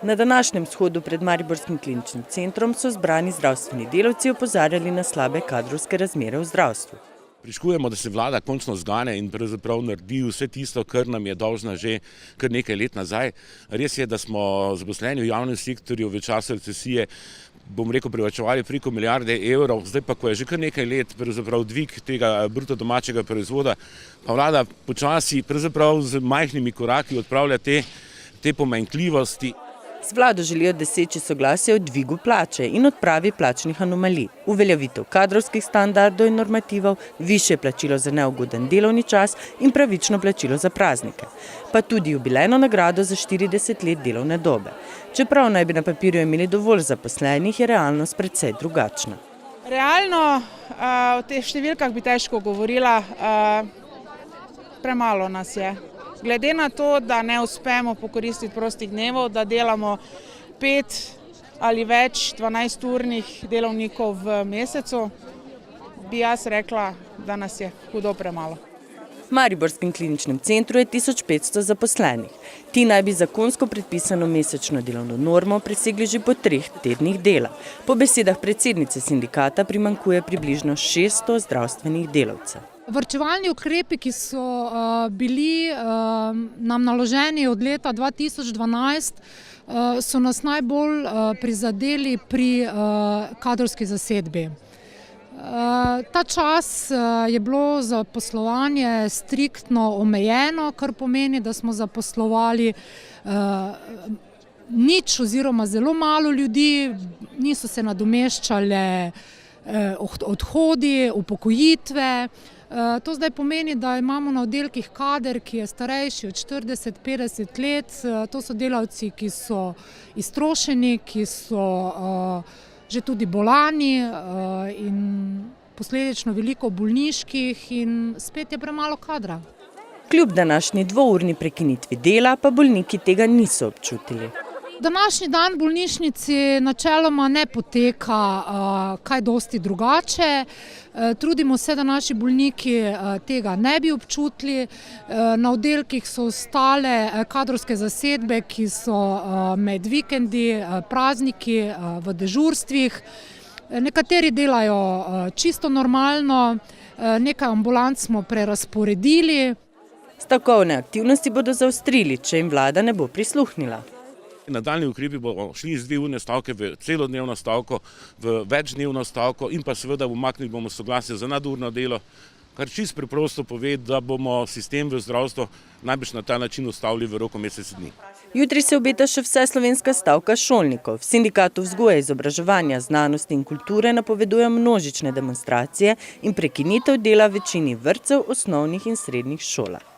Na današnjem shodu pred Mariborskim kliničnim centrom so zbrani zdravstveni delavci opozarjali na slabe kadrovske razmere v zdravstvu. Pričakujemo, da se vlada končno zgane in pravzaprav naredi vse tisto, kar nam je dolžna že kar nekaj let nazaj. Res je, da smo zaposleni v javnem sektorju v času recesije, privarčevali preko milijarde evrov, zdaj pa, ko je že kar nekaj let pravzaprav dvig tega bruto domačega proizvoda, pa vlada počasi pravzaprav z majhnimi koraki odpravlja te pomanjkljivosti. Z vlado želijo doseči soglasje o dvigu plače in odpravi plačnih anomalij, uveljavitev kadrovskih standardov in normativov, višje plačilo za neugoden delovni čas in pravično plačilo za praznike, pa tudi jubilejno nagrado za 40 let delovne dobe. Čeprav naj bi na papirju imeli dovolj zaposlenih, je realnost precej drugačna. Realno o teh številkah bi težko govorila, premalo nas je. Glede na to, da ne uspemo pokoristiti prostih dnevov, da delamo 5 ali več 12-urnih delovnikov v mesecu, bi jaz rekla, da nas je hudo premalo. V Mariborskem kliničnem centru je 1500 zaposlenih. Ti naj bi zakonsko predpisano mesečno delovno normo presegli že po 3 tednih dela. Po besedah predsednice sindikata primanjkuje približno 600 zdravstvenih delavcev. Varčevalni ukrepi, ki so bili nam naloženi od leta 2012, so nas najbolj prizadeli pri kadrovski zasedbi. Ta čas je bilo zaposlovanje striktno omejeno, kar pomeni, da smo zaposlovali nič oziroma zelo malo ljudi, niso se nadomeščale odhodi, upokojitve. To zdaj pomeni, da imamo na oddelkih kader, ki je starejši od 40-50 let. To so delavci, ki so iztrošeni, ki so že tudi bolani in posledično veliko bolniških in spet je premalo kadra. Kljub današnji 2-urni prekinitvi dela pa bolniki tega niso občutili. Današnji dan v bolnišnici načeloma ne poteka kaj dosti drugače. Trudimo se, da naši bolniki tega ne bi občutili. Na oddelkih so ostale kadrovske zasedbe, ki so med vikendi, prazniki v dežurstvih. Nekateri delajo čisto normalno, nekaj ambulant smo prerazporedili. Stavkovne aktivnosti bodo zaostrili, če jim vlada ne bo prisluhnila. Nadaljnji ukrepi bomo šli iz 2-urne stavke v celodnevno stavko, v večdnevno stavko in pa seveda umaknili bomo soglasje za nadurno delo, kar čisto preprosto pove, da bomo sistem v zdravstvu najbrž na ta način ustavili v roku mesec dni. Jutri se obeta še vseslovenska stavka šolnikov. V Sindikatu vzgoje, izobraževanja, znanosti in kulture napovedujejo množične demonstracije in prekinitev dela v večini vrtcev, osnovnih in srednjih šolah.